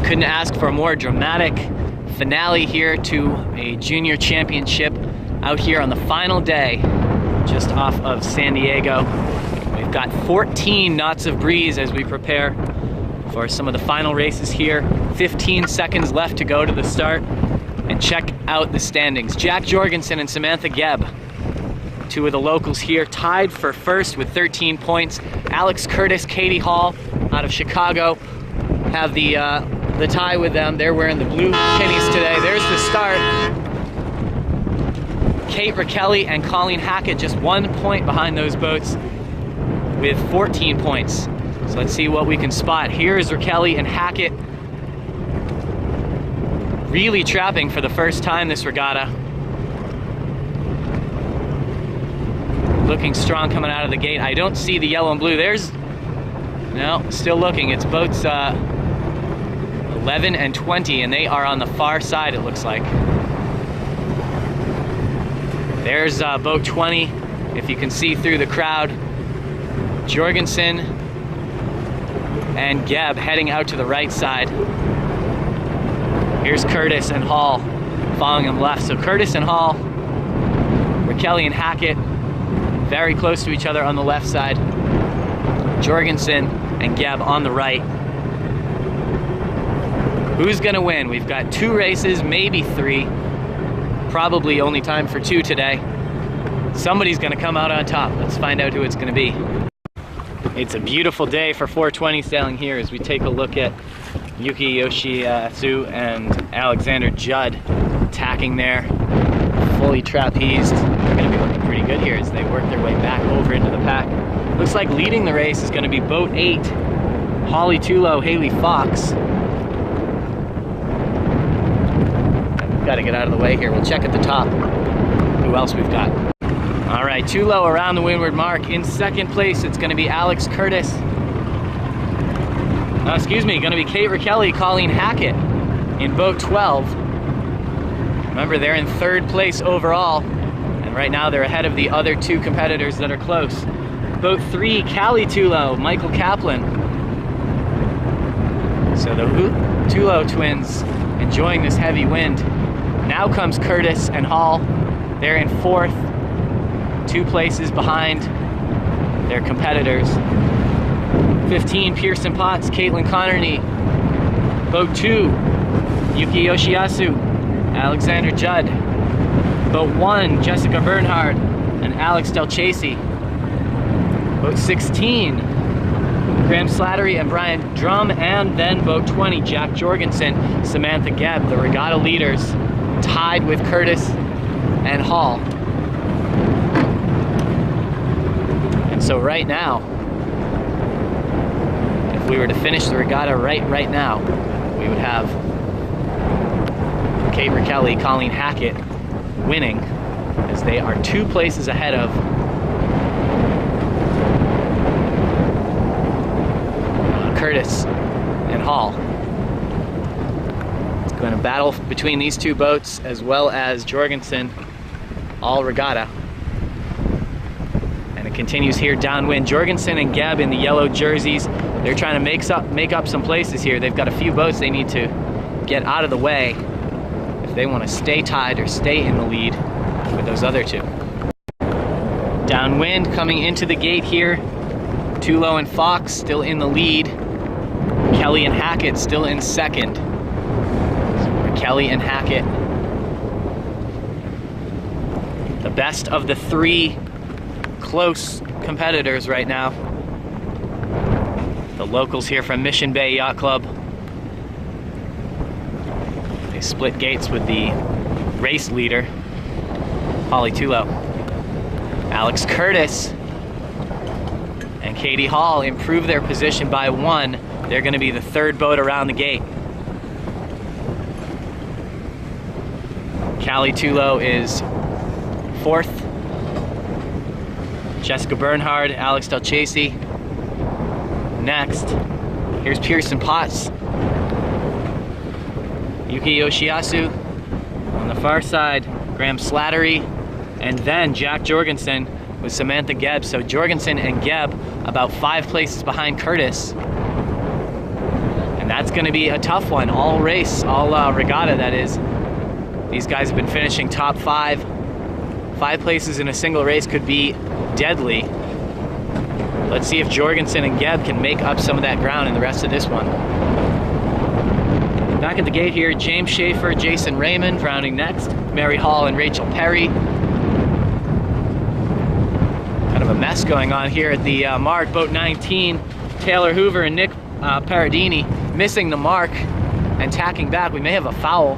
You couldn't ask for a more dramatic finale here to a junior championship out here on the final day, just off of San Diego. We've got 14 knots of breeze as we prepare for some of the final races here. 15 seconds left to go to the start. And check out the standings. Jack Jorgensen and Samantha Gebb, two of the locals here, tied for first with 13 points. Alex Curtis, Katie Hall out of Chicago have the tie with them. They're wearing the blue pennies today. There's the start. Kate Rakelli and Colleen Hackett just 1 point behind those boats with 14 points. So let's see what we can spot. Here's Rakelli and Hackett really trapping for the first time this regatta. Looking strong coming out of the gate. I don't see the yellow and blue. No, still looking. It's boats 11 and 20, and they are on the far side, it looks like. There's boat 20, if you can see through the crowd. Jorgensen and Gebb heading out to the right side. Here's Curtis and Hall following him left. So Curtis and Hall, Rakelli and Hackett, very close to each other on the left side. Jorgensen and Gebb on the right. Who's gonna win? We've got 2 races, maybe 3. Probably only time for 2 today. Somebody's gonna come out on top. Let's find out who it's gonna be. It's a beautiful day for 420 sailing here as we take a look at Yuki Yoshiatsu and Alexander Judd attacking there, fully trapezed. They're going to be looking pretty good here as they work their way back over into the pack. Looks like leading the race is going to be boat 8, Holly Tulo, Haley Fox. We've got to get out of the way here. We'll check at the top who else we've got. All right, Tulo around the windward mark. In second place, it's going to be Alex Curtis. Going to be Kate Rakelli, Colleen Hackett in boat 12. Remember, they're in 3rd place overall, and right now they're ahead of the other 2 competitors that are close. Boat 3, Callie Tulo, Michael Kaplan. So the Tulo twins enjoying this heavy wind. Now comes Curtis and Hall. They're in 4th, 2 places behind their competitors. 15, Pearson Potts, Caitlin Connerty. Boat 2, Yuki Yoshiatsu, Alexander Judd. Boat 1, Jessica Bernhard and Alex Del Chasey. Boat 16, Graham Slattery and Brian Drum. And then boat 20, Jack Jorgensen, Samantha Gebb, the regatta leaders, tied with Curtis and Hall. And so right now, if we were to finish the regatta right now, we would have Kate Rakelli, Colleen Hackett winning, as they are 2 places ahead of Curtis and Hall. It's going to battle between these 2 boats as well as Jorgensen all regatta. And it continues here downwind. Jorgensen and Gebb in the yellow jerseys. They're trying to make up some places here. They've got a few boats they need to get out of the way if they want to stay tied or stay in the lead with those other 2. Downwind coming into the gate here. Tulo and Fox still in the lead. Kelly and Hackett still in 2nd. Kelly and Hackett, the best of the 3 close competitors right now. The locals here from Mission Bay Yacht Club. They split gates with the race leader, Holly Tulo. Alex Curtis and Katie Hall improve their position by 1. They're going to be the 3rd boat around the gate. Callie Tulo is 4th. Jessica Bernhard, Alex Del Chasey. Next, here's Pearson Potts. Yuki Yoshiatsu on the far side. Graham Slattery. And then Jack Jorgensen with Samantha Gebb. So Jorgensen and Gebb about 5 places behind Curtis. And that's going to be a tough one all race, all regatta that is. These guys have been finishing top 5. 5 places in a single race could be deadly. Let's see if Jorgensen and Gebb can make up some of that ground in the rest of this one. Back at the gate here, James Schaefer, Jason Raymond rounding next. Mary Hall and Rachel Perry. Kind of a mess going on here at the mark. Boat 19, Taylor Hoover and Nick Paradini missing the mark and tacking back. We may have a foul.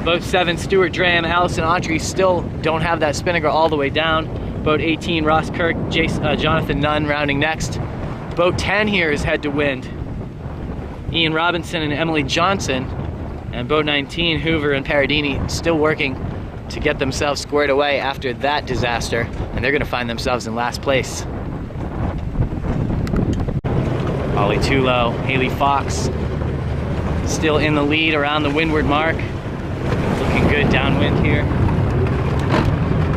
Boat 7, Stuart Dram, Allison Autry still don't have that spinnaker all the way down. Boat 18, Ross Kirk, Jonathan Nunn rounding next. Boat 10 here is head to wind. Ian Robinson and Emily Johnson. And boat 19, Hoover and Paradini still working to get themselves squared away after that disaster. And they're gonna find themselves in last place. Holly Tulo, Haley Fox still in the lead around the windward mark. Looking good downwind here.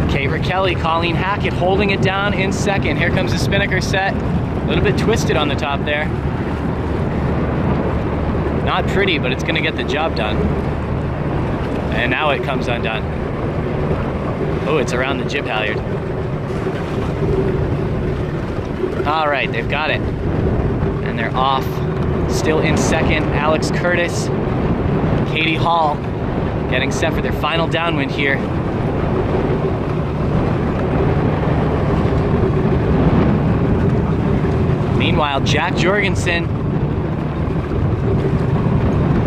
Kate Rakelli, Colleen Hackett holding it down in second. Here comes the spinnaker set. A little bit twisted on the top there. Not pretty, but it's gonna get the job done. And now it comes undone. Oh, it's around the jib halyard. All right, they've got it. And they're off. Still in second, Alex Curtis, Katie Hall, getting set for their final downwind here. Meanwhile, Jack Jorgensen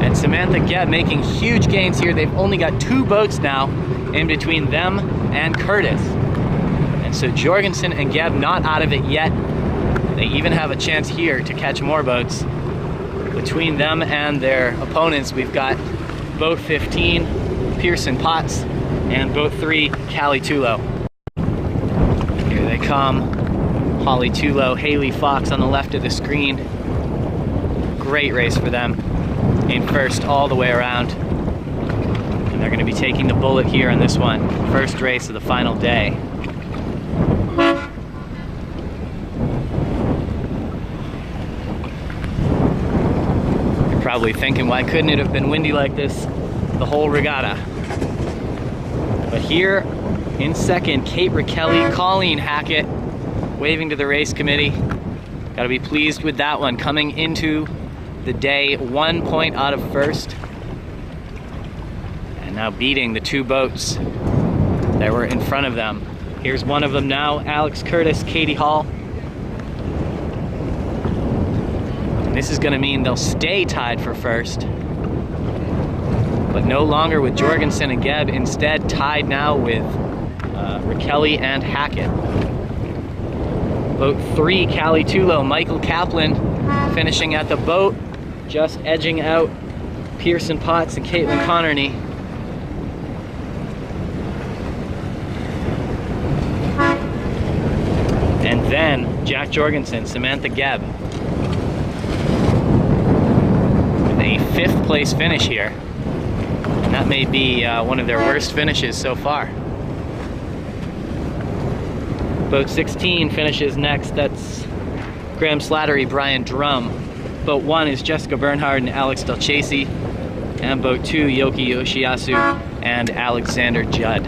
and Samantha Gebb making huge gains here. They've only got 2 boats now in between them and Curtis. And so Jorgensen and Gebb not out of it yet. They even have a chance here to catch more boats. Between them and their opponents, we've got boat 15, Pearson Potts, and boat 3, Callie Tulo. Here they come. Holly Tulo, Haley Fox on the left of the screen. Great race for them. In first all the way around. And they're gonna be taking the bullet here on this one. First race of the final day. You're probably thinking, why couldn't it have been windy like this the whole regatta? But here in second, Kate Rakelli, Colleen Hackett, waving to the race committee. Got to be pleased with that one. Coming into the day 1 point out of first. And now beating the 2 boats that were in front of them. Here's one of them now, Alex Curtis, Katie Hall. And this is going to mean they'll stay tied for first. But no longer with Jorgensen and Gebb, instead tied now with Rakelli and Hackett. Boat 3, Callie Tulo, Michael Kaplan finishing at the boat, just edging out Pearson Potts and Caitlin Connerny. And then Jack Jorgensen, Samantha Gebb. With a 5th place finish here. And that may be one of their worst finishes so far. Boat 16 finishes next. That's Graham Slattery, Brian Drum. Boat 1 is Jessica Bernhard and Alex Del Chasey. And boat 2, Yoki Yoshiyasu and Alexander Judd.